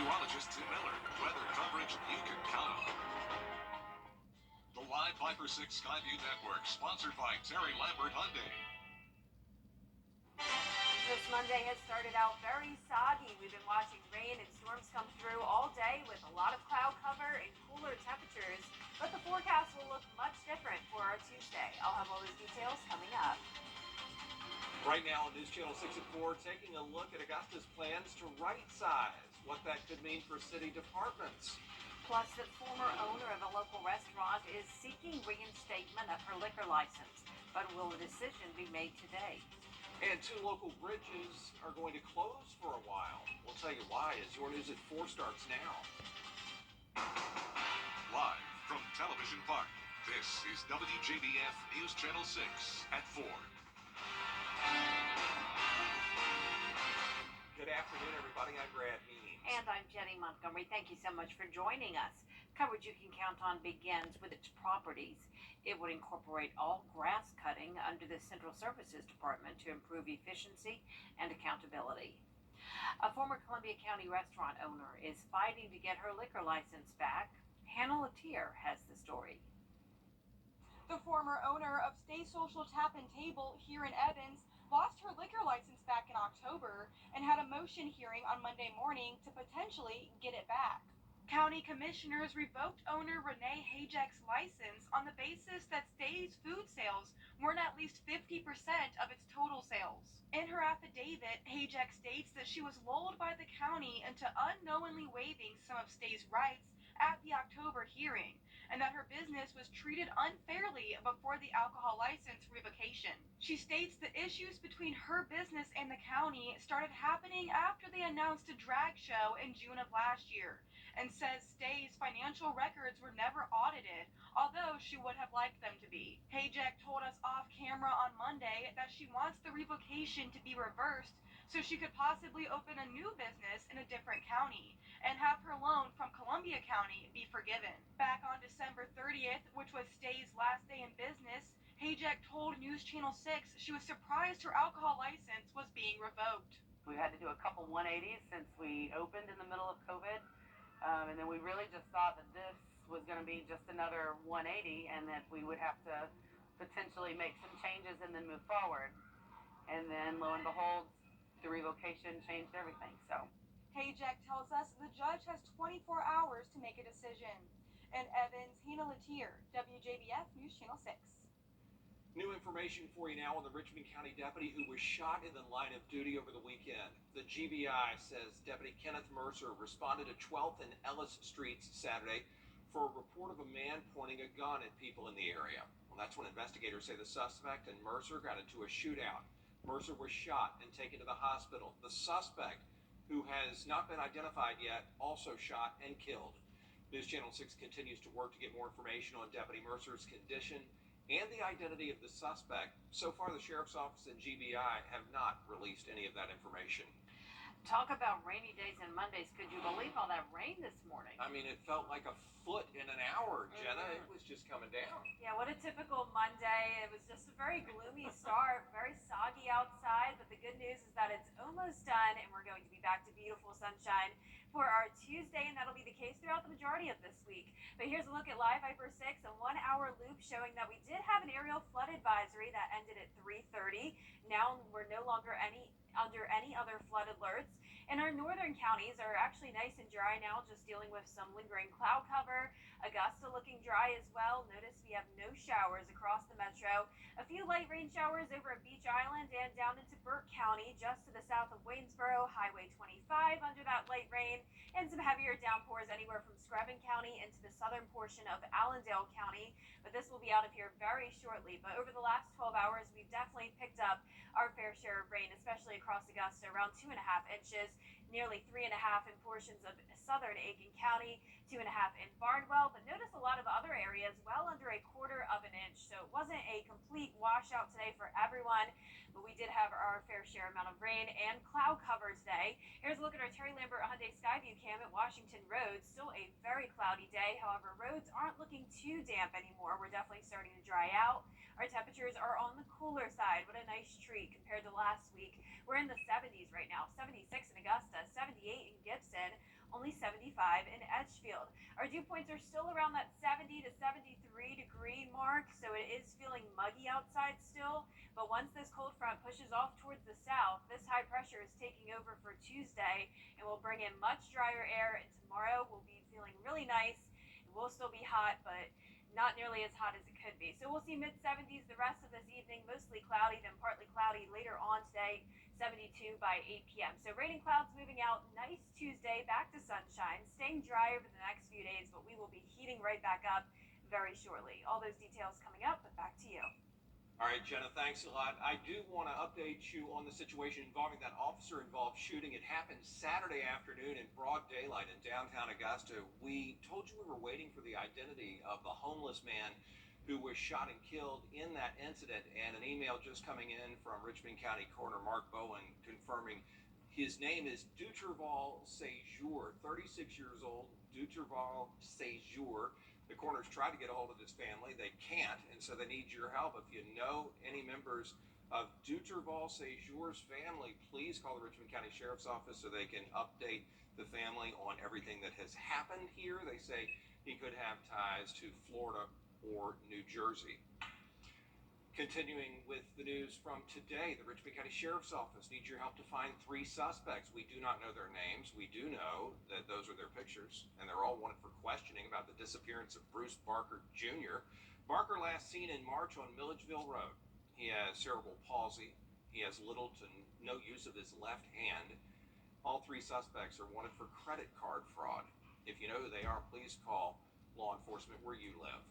meteorologist Tim Miller. Weather coverage you can count on. The live Viper 6 Skyview Network, sponsored by Terry Lambert Hyundai. This Monday has started out very soggy. We've been watching rain and storms come through all day with a lot of cloud cover and cooler temperatures, but the forecast will look much different for our Tuesday. I'll have all those details coming up. Right now on News Channel 6 at 4, taking a look at Augusta's plans to right-size what that could mean for city departments. Plus, the former owner of a local restaurant is seeking reinstatement of her liquor license, but will a decision be made today? And 2 local bridges are going to close for a while. We'll tell you why as your news at 4 starts now. Live from Television Park, this is WJBF News Channel 6 at 4. Good afternoon, everybody. I'm Brad Means. And I'm Jenny Montgomery. Thank you so much for joining us. Coverage you can count on begins with its properties. It would incorporate all grass cutting under the Central Services Department to improve efficiency and accountability. A former Columbia County restaurant owner is fighting to get her liquor license back. Hannah Latier has the story. The former owner of Stay Social Tap and Table here in Evans lost her liquor license back in October and had a motion hearing on Monday morning to potentially get it back. County commissioners revoked owner Renee Hajek's license on the basis that Stay's food sales weren't at least 50% of its total sales. In her affidavit, Hajek states that she was lulled by the county into unknowingly waiving some of Stay's rights at the October hearing, and that her business was treated unfairly before the alcohol license revocation. She states the issues between her business and the county started happening after they announced a drag show in June of last year, and says Stay's financial records were never audited, although she would have liked them to be. Hajek told us off camera on Monday that she wants the revocation to be reversed so she could possibly open a new business in a different county and have her loan from Columbia County be forgiven. Back on December 30th, which was Stay's last day in business, Hajek told News Channel 6 she was surprised her alcohol license was being revoked. We had to do a couple 180s since we opened in the middle of COVID, and then we really just thought that this was going to be just another 180 and that we would have to potentially make some changes and then move forward. And then lo and behold, the revocation changed everything. So Hajek tells us the judge has 24 hours to make a decision. In Evans, Hannah Latier, WJBF News Channel 6. New information for you now on the Richmond County deputy who was shot in the line of duty over the weekend. The GBI says Deputy Kenneth Mercer responded to 12th and Ellis Streets Saturday for a report of a man pointing a gun at people in the area. Well, that's when investigators say the suspect and Mercer got into a shootout. Mercer was shot and taken to the hospital. The suspect, who has not been identified yet, also shot and killed. News Channel 6 continues to work to get more information on Deputy Mercer's condition and the identity of the suspect. So far, the Sheriff's Office and GBI have not released any of that information. Talk about rainy days and Mondays. Could you believe all that rain this morning? I mean, it felt like a foot in an hour, Jenna. It was just coming down. Yeah, what a typical Monday. It was just a very gloomy start, very soggy outside, but the good news is that it's almost done and we're going to be back to beautiful sunshine for our Tuesday, and that'll be the case throughout the majority of this week. But here's a look at Live Viper 6, a 1-hour loop showing that we did have an aerial flood advisory that ended at 3:30. Now we're no longer under any other flood alerts. And our northern counties are actually nice and dry now, just dealing with some lingering cloud cover. Augusta looking dry as well. Notice we have no showers across the metro. A few light rain showers over at Beach Island and down into Burke County, just to the south of Waynesboro, Highway 25 under that light rain, and some heavier downpours anywhere from Screven County into the southern portion of Allendale County. But this will be out of here very shortly. But over the last 12 hours, we've definitely picked up our fair share of rain, especially across Augusta, around 2.5 inches, nearly 3.5 in portions of southern Aiken County, 2.5 in Barnwell. But notice a lot of other areas well under 1/4 of an inch. So it wasn't a complete washout today for everyone, but we did have our fair share amount of rain and cloud cover today. Here's a look at our Terry Lambert Hyundai Skyview cam at Washington Road. Still a very cloudy day. However, roads aren't looking too damp anymore. We're definitely starting to dry out. Our temperatures are on the cooler side. What a nice treat compared to last week. We're in the 70s right now. 76 in Augusta, 78 in Gibson, only in Edgefield. Our dew points are still around that 70 to 73 degree mark, so it is feeling muggy outside still. But once this cold front pushes off towards the south, this high pressure is taking over for Tuesday and will bring in much drier air. And tomorrow we'll be feeling really nice. It will still be hot, but not nearly as hot as it could be. So we'll see mid 70s the rest of this evening, mostly cloudy, then partly cloudy later on today, 72 by 8 p.m. So rain and clouds moving out. Nice Tuesday, back to sunshine, staying dry over the next few days, but we will be heating right back up very shortly. All those details coming up, but back to you. All right, Jenna, thanks a lot. I do want to update you on the situation involving that officer-involved shooting. It happened Saturday afternoon in broad daylight in downtown Augusta. We told you we were waiting for the identity of the homeless man who was shot and killed in that incident, and an email just coming in from Richmond County Coroner Mark Bowen confirming his name is Duterval Sejour, 36 years old, Duterval Sejour. The coroners tried to get a hold of his family. They can't, and so they need your help. If you know any members of Duterval Sejour's family, please call the Richmond County Sheriff's Office so they can update the family on everything that has happened here. They say he could have ties to Florida or New Jersey. Continuing with the news from today, the Richmond County Sheriff's Office needs your help to find 3 suspects. We do not know their names. We do know that those are their pictures, and they're all wanted for questioning about the disappearance of Bruce Barker Jr. Barker last seen in March on Milledgeville Road. He has cerebral palsy. He has little to no use of his left hand. All 3 suspects are wanted for credit card fraud. If you know who they are, please call law enforcement where you live.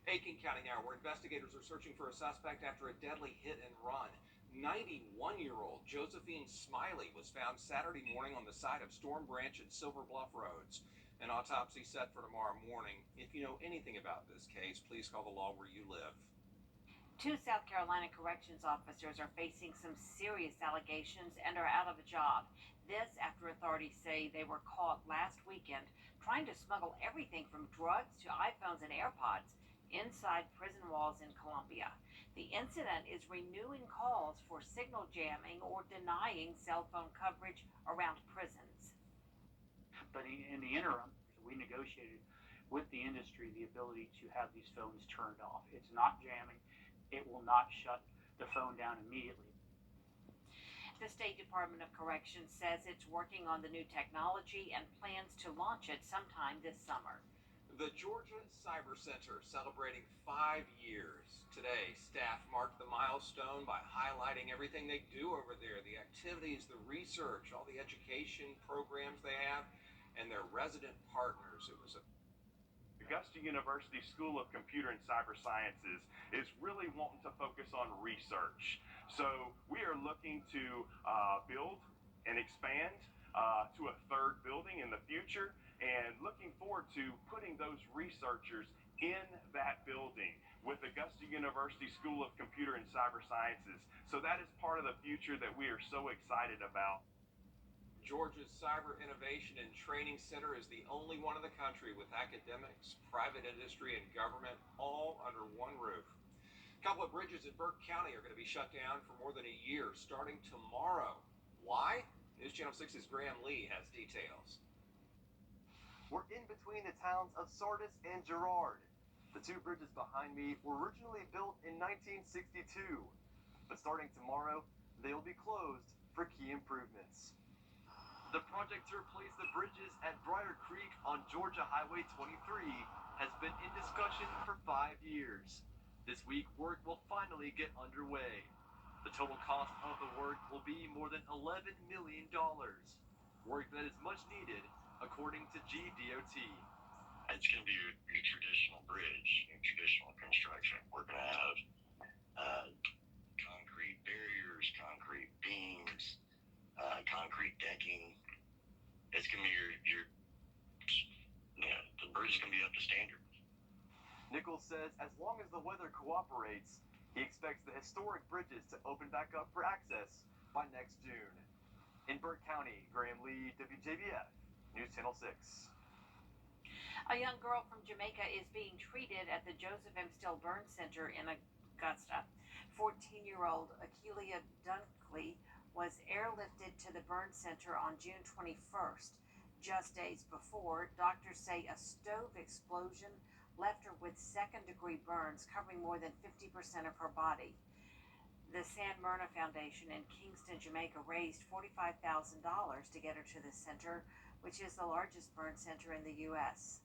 Aiken County now, where investigators are searching for a suspect after a deadly hit and run. 91-year-old Josephine Smiley was found Saturday morning on the side of Storm Branch and Silver Bluff roads. An autopsy set for tomorrow morning. If you know anything about this case, please call the law where you live. 2 South Carolina corrections officers are facing some serious allegations and are out of a job. This after authorities say they were caught last weekend trying to smuggle everything from drugs to iPhones and AirPods inside prison walls in Columbia. The incident is renewing calls for signal jamming or denying cell phone coverage around prisons. But in the interim, we negotiated with the industry the ability to have these phones turned off. It's not jamming. It will not shut the phone down immediately. The State Department of Corrections says it's working on the new technology and plans to launch it sometime this summer. The Georgia Cyber Center celebrating 5 years. Today, staff marked the milestone by highlighting everything they do over there, the activities, the research, all the education programs they have, and their resident partners. It was a Augusta University School of Computer and Cyber Sciences is really wanting to focus on research. So we are looking to build and expand to a 3rd building in the future, and looking forward to putting those researchers in that building with Augusta University School of Computer and Cyber Sciences. So that is part of the future that we are so excited about. Georgia's Cyber Innovation and Training Center is the only one in the country with academics, private industry, and government all under one roof. A couple of bridges in Burke County are going to be shut down for more than a year starting tomorrow. Why? News Channel 6's Graham Lee has details. We're in between the towns of Sardis and Girard. The 2 bridges behind me were originally built in 1962, but starting tomorrow, they will be closed for key improvements. The project to replace the bridges at Briar Creek on Georgia Highway 23 has been in discussion for 5 years. This week, work will finally get underway. The total cost of the work will be more than $11 million. Work that is much needed, according to GDOT. It's going to be your traditional bridge, your traditional construction. We're going to have concrete barriers, concrete beams, concrete decking. It's going to be the bridge is going to be up to standard. Nichols says as long as the weather cooperates, he expects the historic bridges to open back up for access by next June. In Burke County, Graham Lee, WJBF, News Channel 6. A young girl from Jamaica is being treated at the Joseph M. Still Burn Center in Augusta. 14-year-old Akeelia Dunkley was airlifted to the Burn Center on June 21st. Just days before, doctors say a stove explosion left her with second-degree burns covering more than 50% of her body. The San Myrna Foundation in Kingston, Jamaica raised $45,000 to get her to the center, which is the largest burn center in the U.S.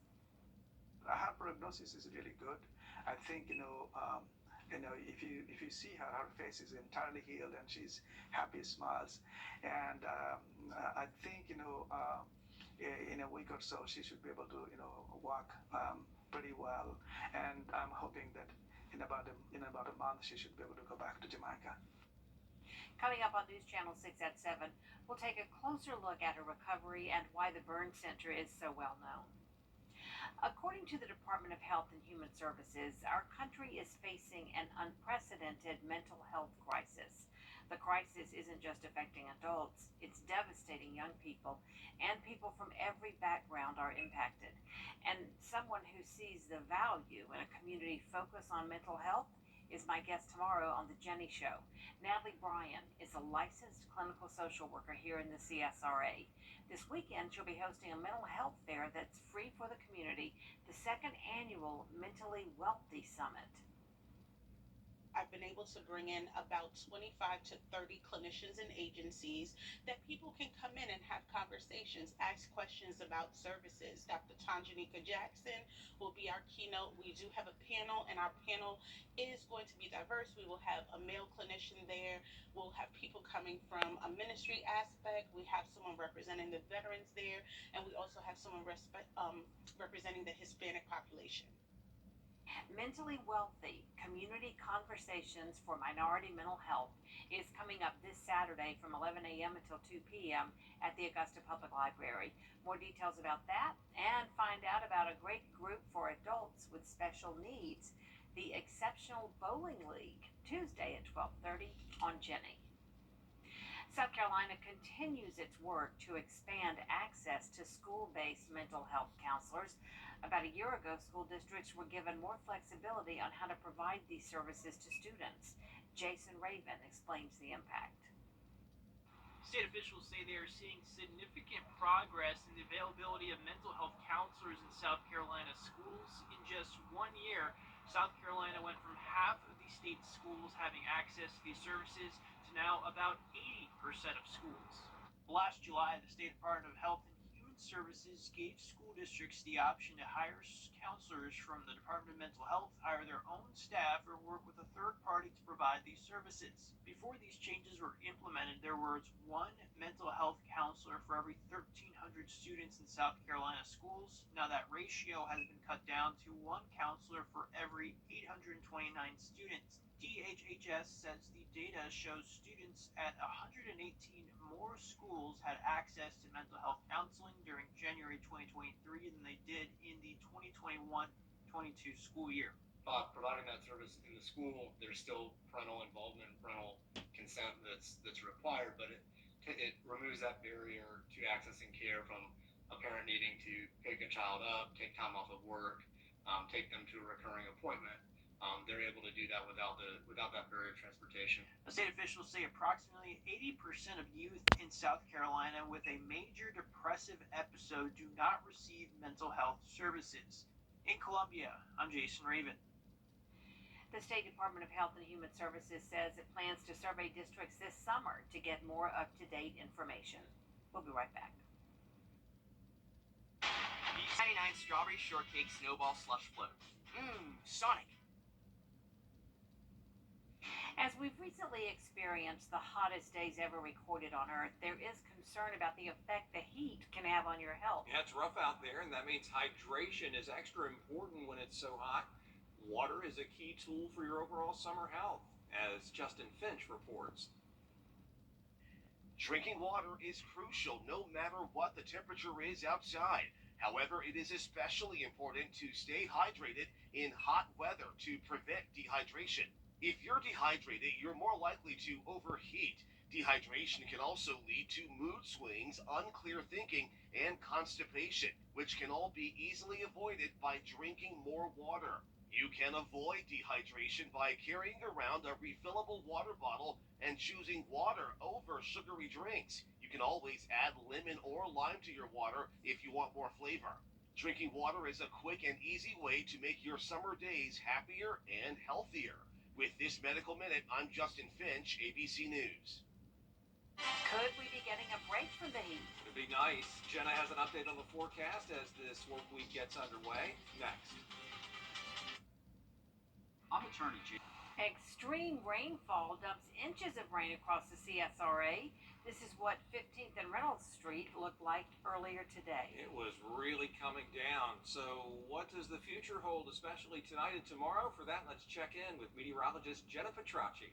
Her prognosis is really good. I think, if you see her, her face is entirely healed and she's happy, smiles. And I think, in a week or so, she should be able to, walk pretty well. And I'm hoping that in about a month, she should be able to go back to Jamaica. Coming up on News Channel 6 at 7, we'll take a closer look at her recovery and why the burn center is so well known. According to the Department of Health and Human Services, our country is facing an unprecedented mental health crisis. The crisis isn't just affecting adults, it's devastating young people, and people from every background are impacted. And someone who sees the value in a community focus on mental health is my guest tomorrow on The Jenny Show. Natalie Bryan is a licensed clinical social worker here in the CSRA. This weekend, she'll be hosting a mental health fair that's free for the community, the second annual Mentally Wealthy Summit. I've been able to bring in about 25 to 30 clinicians and agencies that people can come in and have conversations, ask questions about services. Dr. Tanjanika Jackson will be our keynote. We do have a panel, and our panel is going to be diverse. We will have a male clinician there. We'll have people coming from a ministry aspect. We have someone representing the veterans there, and we also have someone representing the Hispanic population. Mentally Wealthy, Community Conversations for Minority Mental Health is coming up this Saturday from 11 a.m. until 2 p.m. at the Augusta Public Library. More details about that and find out about a great group for adults with special needs, the Exceptional Bowling League, Tuesday at 12:30 on Jenny. South Carolina continues its work to expand access to school-based mental health counselors. About a year ago, school districts were given more flexibility on how to provide these services to students. Jason Raven explains the impact. State officials say they are seeing significant progress in the availability of mental health counselors in South Carolina schools. In just 1 year, South Carolina went from half of the state's schools having access to these services to now about 80% of schools. Last July, the State Department of Health and Human Services gave school districts the option to hire counselors from the Department of Mental Health, hire their own staff, or work with a third party to provide these services. Before these changes were implemented, there was one mental health counselor for every 1,300 students in South Carolina schools. Now that ratio has been cut down to one counselor for every 829 students. DHHS says the data shows students at 118 more schools had access to mental health counseling during January 2023 than they did in the 2021-22 school year. Providing that service in the school, there's still parental involvement, parental consent that's required, but it removes that barrier to accessing care from a parent needing to pick a child up, take time off of work, take them to a recurring appointment. They're able to do that without that barrier of transportation. The state officials say approximately 80% of youth in South Carolina with a major depressive episode do not receive mental health services. In Columbia, I'm Jason Raven. The State Department of Health and Human Services says it plans to survey districts this summer to get more up-to-date information. We'll be right back. B99 Strawberry Shortcake Snowball Slush Float. Sonic. As we've recently experienced the hottest days ever recorded on Earth, there is concern about the effect the heat can have on your health. Yeah, it's rough out there, and that means hydration is extra important when it's so hot. Water is a key tool for your overall summer health, as Justin Finch reports. Drinking water is crucial no matter what the temperature is outside. However, it is especially important to stay hydrated in hot weather to prevent dehydration. If you're dehydrated, you're more likely to overheat. Dehydration can also lead to mood swings, unclear thinking, and constipation, which can all be easily avoided by drinking more water. You can avoid dehydration by carrying around a refillable water bottle and choosing water over sugary drinks. You can always add lemon or lime to your water if you want more flavor. Drinking water is a quick and easy way to make your summer days happier and healthier. With this Medical Minute, I'm Justin Finch, ABC News. Could we be getting a break from the heat? It'd be nice. Jenna has an update on the forecast as this work week gets underway. Next. I'm Attorney G. Extreme rainfall dumps inches of rain across the CSRA. This is what 15th and Reynolds Street looked like earlier today. It was really coming down. So what does the future hold, especially tonight and tomorrow? For that, let's check in with meteorologist Jenna Petracci.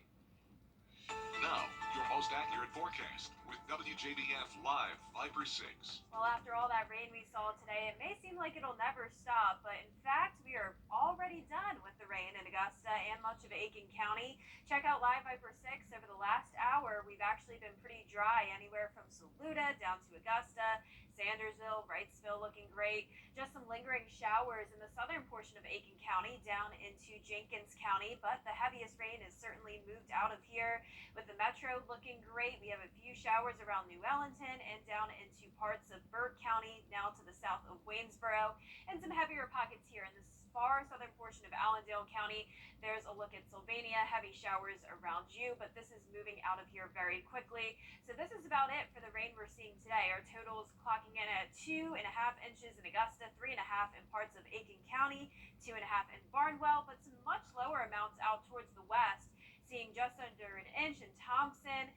Now, your most accurate forecast with WJBF Live Viper 6. Well, after all that rain we saw today, it may seem like it'll never stop, but in fact, we are already done with the rain in Augusta and much of Aiken County. Check out Live Viper 6. Over the last hour, we've actually been pretty dry, anywhere from Saluda down to Augusta, Sandersville, Wrightsville looking great. Just some lingering showers in the southern portion of Aiken County down into Jenkins County, but the heaviest rain has certainly moved out of here. With the metro looking great, we have a few showers around New Ellington and down into parts of Burke County, now to the south of Waynesboro, and some heavier pockets here in the far southern portion of Allendale County. There's a look at Sylvania, heavy showers around you, but this is moving out of here very quickly. So this is about it for the rain we're seeing today. Our totals clocking in at 2.5 inches in Augusta, 3.5 in parts of Aiken County, 2.5 in Barnwell, but some much lower amounts out towards the west. Seeing just under an inch in Thompson,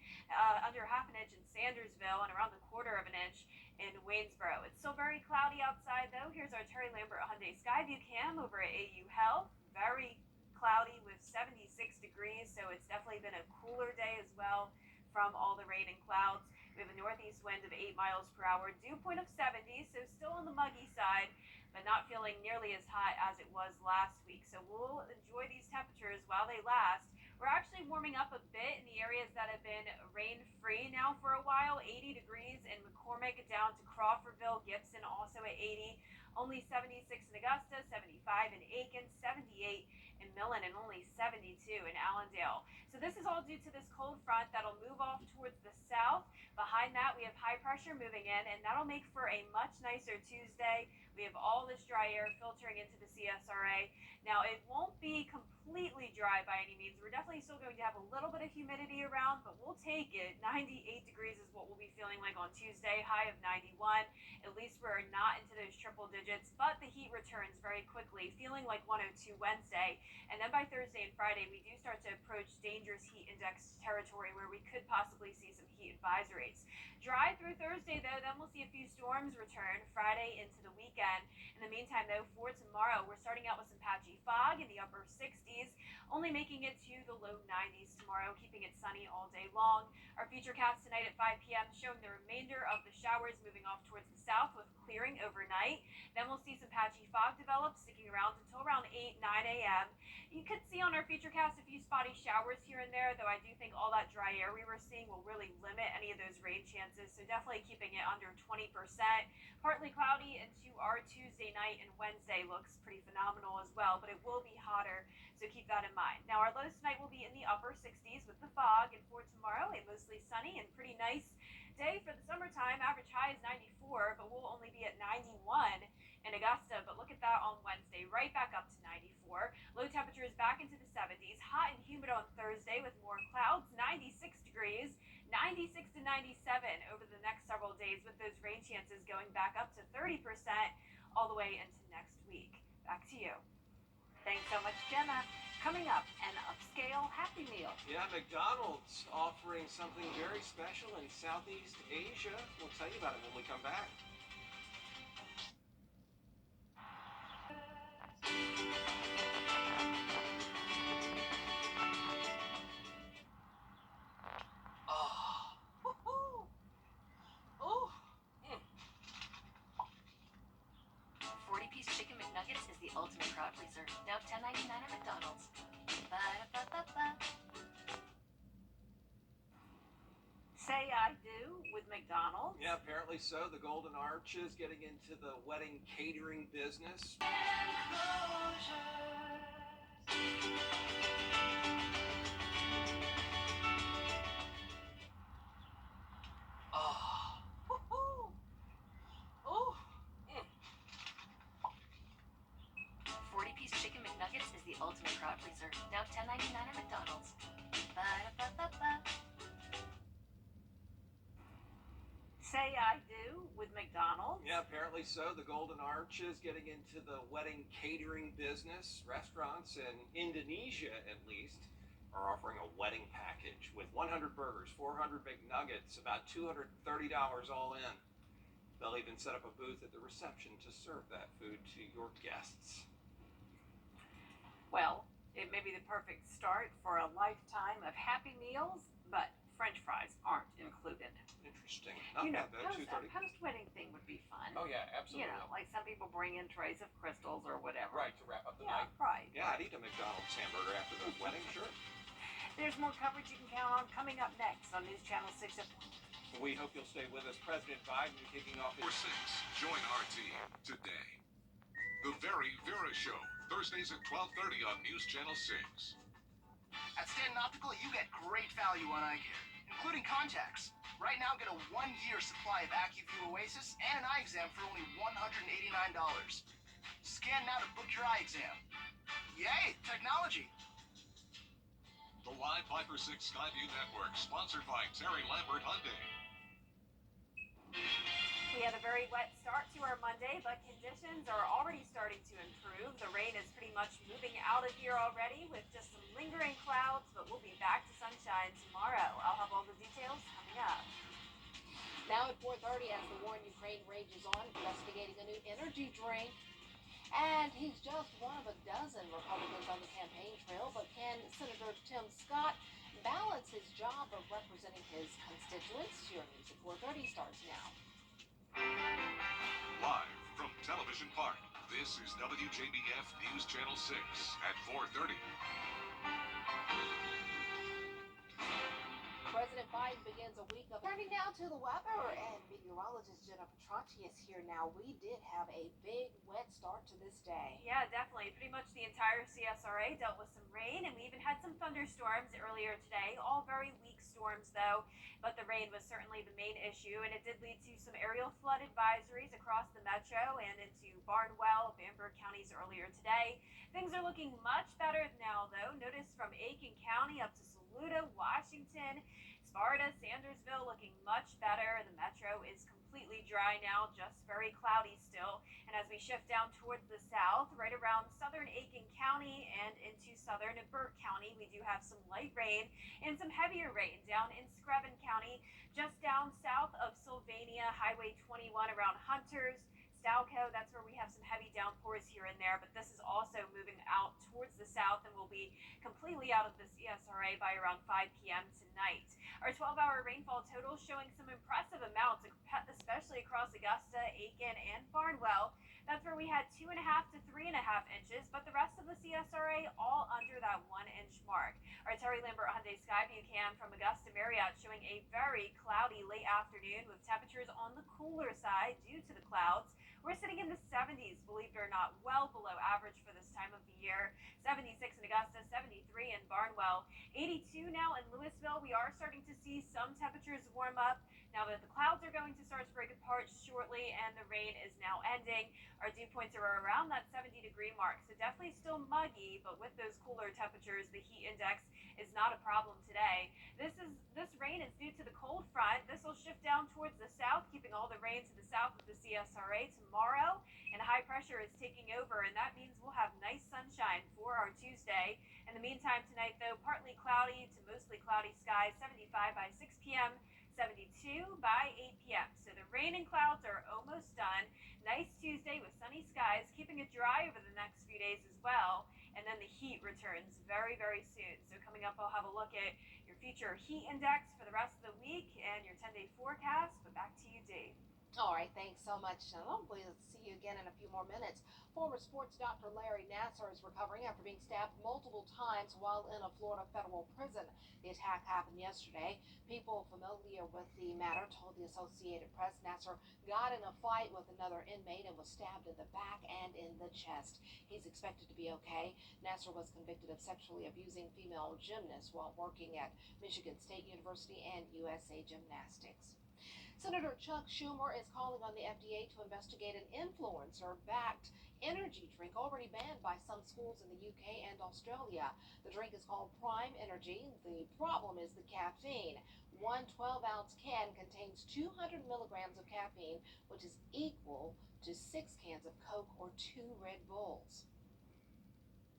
under half an inch in Sandersville, and around 1/4 of an inch in Waynesboro. It's still very cloudy outside, though. Here's our Terry Lambert Hyundai Skyview cam over at AU Health. Very cloudy with 76 degrees, so it's definitely been a cooler day as well from all the rain and clouds. We have a northeast wind of 8 miles per hour, dew point of 70, so still on the muggy side, but not feeling nearly as hot as it was last week. So we'll enjoy these temperatures while they last. We're actually warming up a bit in the areas that have been rain-free now for a while. 80 degrees in McCormick down to Crawfordville, Gibson also at 80. Only 76 in Augusta, 75 in Aiken, 78 in Millen, and only 72 in Allendale. So this is all due to this cold front that'll move off towards the south. Behind that, we have high pressure moving in, and that'll make for a much nicer Tuesday. We have all this dry air filtering into the CSRA. Now, it won't be completely dry by any means. We're definitely still going to have a little bit of humidity around, but we'll take it. 98 degrees is what we'll be feeling like on Tuesday, high of 91. At least we're not into those triple digits, but the heat returns very quickly, feeling like 102 Wednesday. And then by Thursday and Friday, we do start to approach dangerous heat index territory where we could possibly see some heat advisories. Dry through Thursday, though, then we'll see a few storms return Friday into the weekend. In the meantime, though, for tomorrow, we're starting out with some patchy fog in the upper 60s, only making it to the low 90s tomorrow, keeping it sunny all day long. Our futurecast tonight at 5 p.m. showing the remainder of the showers moving off towards the south with clearing overnight. Then we'll see some patchy fog develop, sticking around until around 8, 9 a.m. You could see on our futurecast a few spotty showers here and there, though I do think all that dry air we were seeing will really limit any of those rain chances, so definitely keeping it under 20%. Partly cloudy into our Tuesday night, and Wednesday looks pretty phenomenal as well, but it will be hotter, so keep that in mind. Now, our lows tonight will be in the upper 60s with the fog, and for tomorrow, a mostly sunny and pretty nice day for the summertime. Average high is 94, but we'll only be at 91 in Augusta, but look at that on Wednesday, right back up to 94. Low temperatures back into the 70s, hot and humid on Thursday with more clouds, 96 degrees, 96 to 97 over the next several days, with those rain chances going back up to 30% all the way into next week. Back to you. Thanks so much, Jenna. Coming up, an upscale Happy Meal. Yeah, McDonald's offering something very special in Southeast Asia. We'll tell you about it when we come back. Ultimate crowd pleaser. Now $10.99 at McDonald's. Ba-da-ba-ba-ba. Say I do with McDonald's. Yeah, apparently so. The Golden Arches getting into the wedding catering business. Ultimate Crowd Pleaser, now $10.99 at McDonald's. Ba-da-ba-ba-ba. Say I do with McDonald's. Yeah, apparently so. The Golden Arch is getting into the wedding catering business. Restaurants in Indonesia, at least, are offering a wedding package with 100 burgers, 400 McNuggets, about $230 all in. They'll even set up a booth at the reception to serve that food to your guests. Well, it may be the perfect start for a lifetime of Happy Meals, but French fries aren't included. Interesting. Not You know, bad, though, a 230. post-wedding thing would be fun. Oh, yeah, absolutely. You know, like some people bring in trays of crystals or whatever. Right, to wrap up the Yeah, night. right. Yeah, I'd eat a McDonald's hamburger after the wedding, sure. There's more coverage you can count on coming up next on News Channel 6 at We hope you'll stay with us. President Biden kicking off his... 6. Join our team today. The Very Vera Show, Thursdays at 12:30 on News Channel 6. At Stanton Optical, you get great value on eye care, including contacts. Right now, get a 1-year supply of AccuView Oasis and an eye exam for only $189. Scan now to book your eye exam. Yay, technology! The live Viper 6 Skyview Network, sponsored by Terry Lambert Hyundai. We had a very wet start to our Monday, but conditions are already starting to improve. The rain is pretty much moving out of here already with just some lingering clouds, but we'll be back to sunshine tomorrow. I'll have all the details coming up. Now at 4:30, as the war in Ukraine rages on, investigating a new energy drink. And he's just one of a dozen Republicans on the campaign trail, but can Senator Tim Scott balance his job of representing his constituents? Your News at 4:30 starts now. Live from Television Park, this is WJBF News Channel 6 at 4:30. President Biden begins a week of turning now to the weather, and meteorologist Jenna Petracci is here now. We did have a big wet start to this day. Yeah, definitely. Pretty much the entire CSRA dealt with some rain, and we even had some thunderstorms earlier today. All very weak storms, though, but the rain was certainly the main issue, and it did lead to some aerial flood advisories across the metro and into Barnwell, Bamberg counties earlier today. Things are looking much better now, though. Notice from Aiken County up to Saluda, Washington, Sparta, Sandersville looking much better. The metro is completely dry now, just very cloudy still. And as we shift down towards the south, right around southern Aiken County and into southern Burke County, we do have some light rain and some heavier rain down in Screven County, just down south of Sylvania, Highway 21 around Hunters. Stalco, that's where we have some heavy downpours here and there, but this is also moving out towards the south and will be completely out of the CSRA by around 5 p.m. tonight. Our 12-hour rainfall total showing some impressive amounts, especially across Augusta, Aiken, and Barnwell. That's where we had 2.5 to 3.5 inches, but the rest of the CSRA all under that 1-inch mark. Our Terry Lambert Hyundai Skyview cam from Augusta Marriott showing a very cloudy late afternoon with temperatures on the cooler side due to the clouds. We're sitting in the 70s, believe it or not, well below average for this time of the year. 76 in Augusta, 73 in Barnwell, 82 now in Louisville. We are starting to see some temperatures warm up now that the clouds are going to start to break apart shortly and the rain is now ending. Our dew points are around that 70-degree mark, so definitely still muggy, but with those cooler temperatures, the heat index is not a problem today. This rain is due to the cold front. This will shift down towards the south, keeping all the rain to the south of the CSRA tomorrow, and high pressure is taking over, and that means we'll have nice sunshine for our Tuesday. In the meantime tonight, though, partly cloudy to mostly cloudy skies, 75 by 6 p.m., 72 by 8 p.m. So the rain and clouds are almost done. Nice Tuesday with sunny skies, keeping it dry over the next few days as well. And then the heat returns very, very soon. So coming up, I'll have a look at your future heat index for the rest of the week and your 10-day forecast. But back to you, Dee. All right, thanks so much, Shalom. We'll see you again in a few more minutes. Former sports doctor Larry Nassar is recovering after being stabbed multiple times while in a Florida federal prison. The attack happened yesterday. People familiar with the matter told the Associated Press Nassar got in a fight with another inmate and was stabbed in the back and in the chest. He's expected to be okay. Nassar was convicted of sexually abusing female gymnasts while working at Michigan State University and USA Gymnastics. Senator Chuck Schumer is calling on the FDA to investigate an influencer backed energy drink already banned by some schools in the UK and Australia. The drink is called Prime Energy. The problem is the caffeine. One 12-ounce can contains 200 milligrams of caffeine, which is equal to 6 cans of Coke or 2 Red Bulls.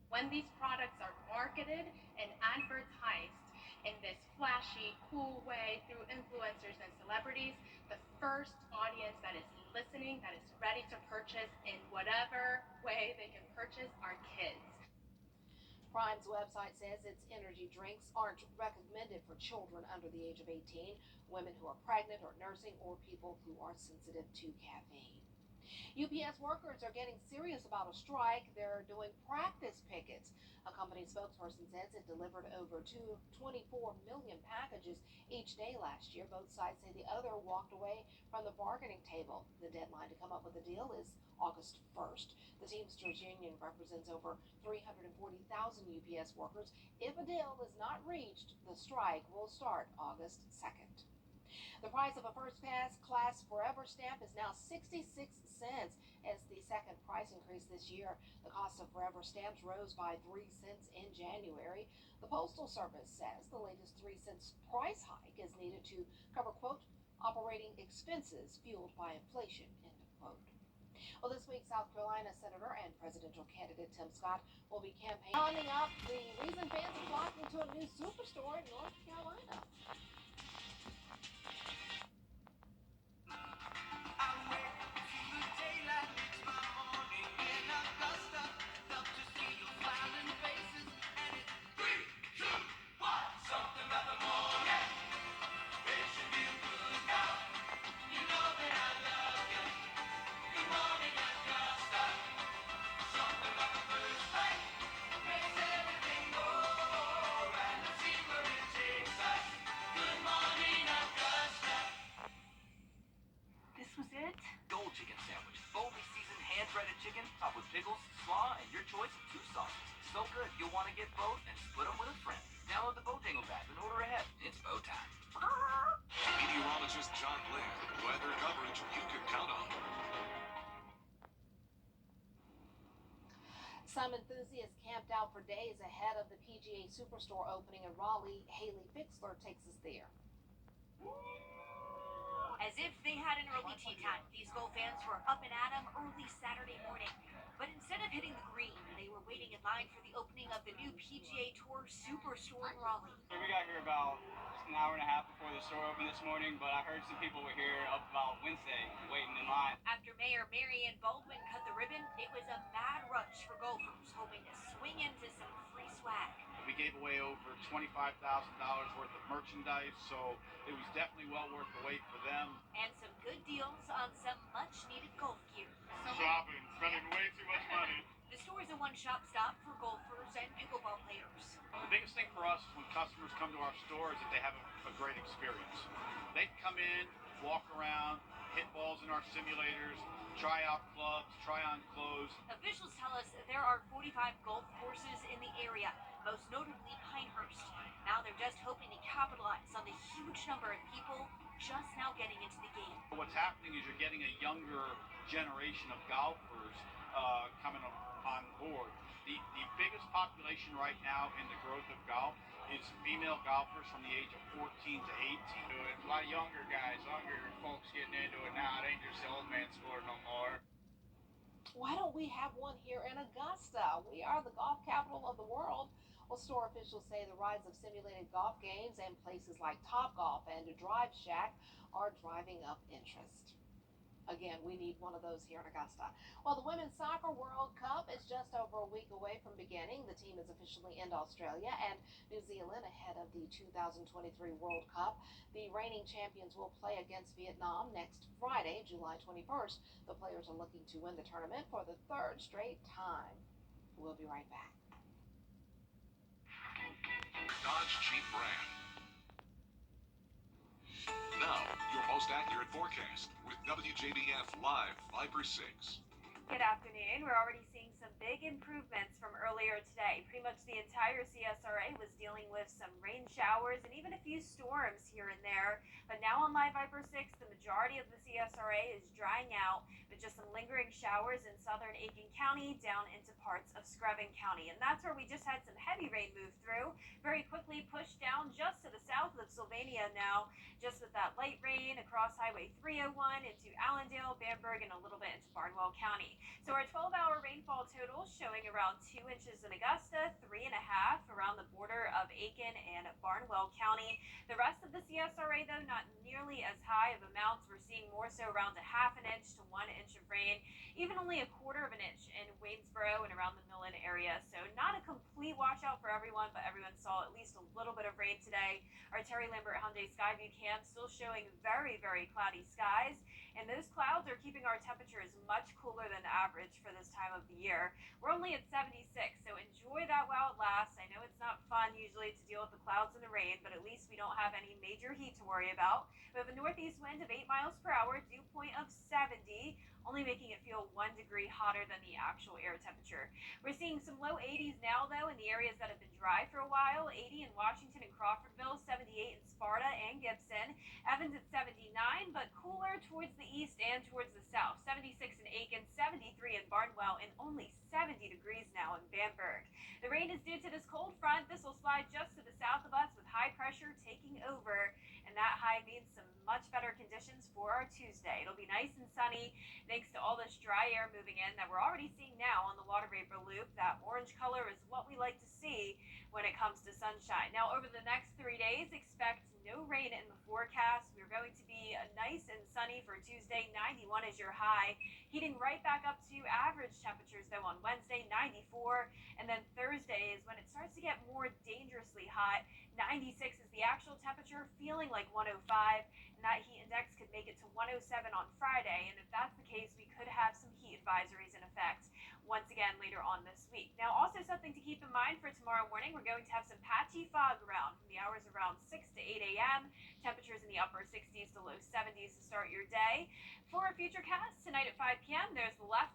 When these products are marketed and advertised in this flashy, cool way through influencers and celebrities, the first audience that is listening, that is ready to purchase in whatever way they can purchase, are kids. Prime's website says its energy drinks aren't recommended for children under the age of 18, women who are pregnant or nursing, or people who are sensitive to caffeine. UPS workers are getting serious about a strike. They're doing practice pickets. A company spokesperson says it delivered over 24 million packages each day last year. Both sides say the other walked away from the bargaining table. The deadline to come up with a deal is August 1st. The Teamsters Union represents over 340,000 UPS workers. If a deal is not reached, the strike will start August 2nd. The price of a first-class Forever stamp is now 66 cents as the second price increase this year. The cost of Forever stamps rose by 3 cents in January. The Postal Service says the latest 3 cents price hike is needed to cover, quote, operating expenses fueled by inflation, end of quote. Well, this week, South Carolina Senator and presidential candidate Tim Scott will be campaigning up the reason fans are flocking to a new superstore in North Carolina. Chicken sandwich. Boldly seasoned, hand-breaded chicken, topped with pickles, slaw, and your choice of 2 sauces. So good, you'll want to get both and split them with a friend. Download the Bojangle app and order ahead. It's bow time. Meteorologist John Lynn. Weather coverage you can count on. Some enthusiasts camped out for days ahead of the PGA Superstore opening in Raleigh. Haley Fixler takes us there. As if they had an early tea time, these golf fans were up and at 'em early Saturday morning. But instead of hitting the green, they were waiting in line for the opening of the new PGA Tour Superstore in Raleigh. We got here about an hour and a half before the store opened this morning, but I heard some people were here up about Wednesday waiting in line. After Mayor Marianne Baldwin cut the ribbon, it was a mad rush for golfers hoping to swing into some free swag. We gave away over $25,000 worth of merchandise, so it was definitely well worth the wait for them. And some good deals on some much-needed golf gear. Shopping, spending way too much money. The store is a one-stop stop for golfers and pickleball players. The biggest thing for us when customers come to our store is that they have a great experience. They can come in, walk around, hit balls in our simulators, try out clubs, try on clothes. Officials tell us that there are 45 golf courses in the area, most notably Pinehurst. Now they're just hoping to capitalize on the huge number of people just now getting into the game. What's happening is you're getting a younger generation of golfers coming on board. The biggest population right now in the growth of golf is female golfers from the age of 14 to 18. A lot of younger guys, younger folks getting into it now. It ain't just the old man sport no more. Why don't we have one here in Augusta? We are the golf capital of the world. Well, store officials say the rise of simulated golf games and places like Topgolf and Drive Shack are driving up interest. Again, we need one of those here in Augusta. Well, the Women's Soccer World Cup is just over a week away from beginning. The team is officially in Australia and New Zealand ahead of the 2023 World Cup. The reigning champions will play against Vietnam next Friday, July 21st. The players are looking to win the tournament for the 3rd straight time. We'll be right back. Dodge Jeep brand. Now, your most accurate forecast with WJBF Live Viper 6. Good afternoon. We're already seeing some big improvements from earlier today. Pretty much the entire CSRA was dealing with some rain showers and even a few storms here and there. But now on Live Viper 6, the majority of the CSRA is drying out with just some lingering showers in southern Aiken County down into parts of Screven County. And that's where we just had some heavy rain move through, very quickly pushed down just to the south of Sylvania now, just with that light rain across Highway 301 into Allendale, Bamberg, and a little bit into Barnwell County. So our 12-hour rainfall total showing around 2 inches in Augusta, 3.5 around the border of Aiken and Barnwell County. The rest of the CSRA, though, not nearly as high of amounts. We're seeing more so around 1/2 inch to 1 inch of rain, even only 1/4 inch in Waynesboro and around the Millen area. So not a complete washout for everyone, but everyone saw at least a little bit of rain today. Our Terry Lambert Hyundai Skyview cam still showing very, very cloudy skies, and those clouds are keeping our temperatures much cooler than average for this time of the year. We're only at 76, so enjoy that while it lasts. I know it's not fun usually to deal with the clouds and the rain, but at least we don't have any major heat to worry about. We have a northeast wind of 8 miles per hour, dew point of 70, only making it feel 1 degree hotter than the actual air temperature. We're seeing some low 80s now, though, in the areas that have been dry for a while. 80 in Washington and Crawfordville, 78 in Sparta and Gibson, Evans at 79, but cooler towards the east and towards the south. 76 in Aiken, 73 in Barnwell, and only 70 degrees now in Bamberg. The rain is due to this cold front. This will slide just to the south of us with high pressure taking over, and that high means some much better conditions for our Tuesday. It'll be nice and sunny thanks to all this dry air moving in that we're already seeing now on the water vapor loop. That orange color is what we like to see when it comes to sunshine. Now, over the next 3 days, expect no rain in the forecast. We're going to be nice and sunny for Tuesday. 91 is your high. Heating right back up to average temperatures, though, on Wednesday, 94. And then Thursday is when it starts to get more dangerously hot. 96 is the actual temperature, feeling like 105. And that heat index could make it to 107 on Friday. And if that's the case, we could have some heat advisories in effect once again later on this week. Now, also something to keep in mind for tomorrow morning, we're going to have some patchy fog around from the hours around 6 to 8 a.m. Temperatures in the upper 60s to low 70s to start your day. For a future cast tonight at 5 p.m., there's the last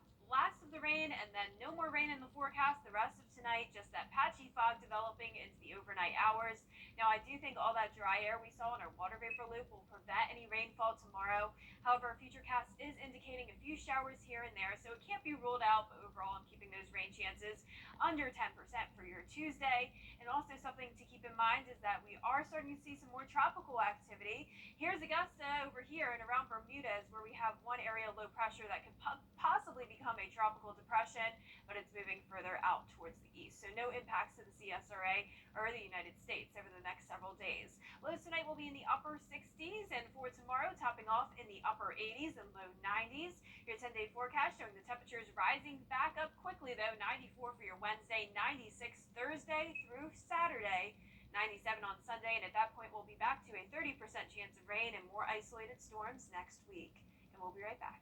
of the rain, and then no more rain in the forecast the rest of tonight, just that patchy fog developing into the overnight hours. Now, I do think all that dry air we saw in our water vapor loop will prevent any rainfall tomorrow. However, Futurecast is indicating a few showers here and there, so it can't be ruled out, but overall I'm keeping those rain chances under 10% for your Tuesday. And also something to keep in mind is that we are starting to see some more tropical activity. Here's Augusta over here and around Bermudas, where we have one area of low pressure that could possibly become a tropical depression, but it's moving further out towards the east. So no impacts to the CSRA or the United States over the next several days. Lows tonight will be in the upper 60s, and for tomorrow, topping off in the upper 80s and low 90s. Your 10-day forecast showing the temperatures rising back up quickly, though. 94 for your Wednesday, 96 Thursday through Saturday, 97 on Sunday, and at that point, we'll be back to a 30% chance of rain and more isolated storms next week. And we'll be right back.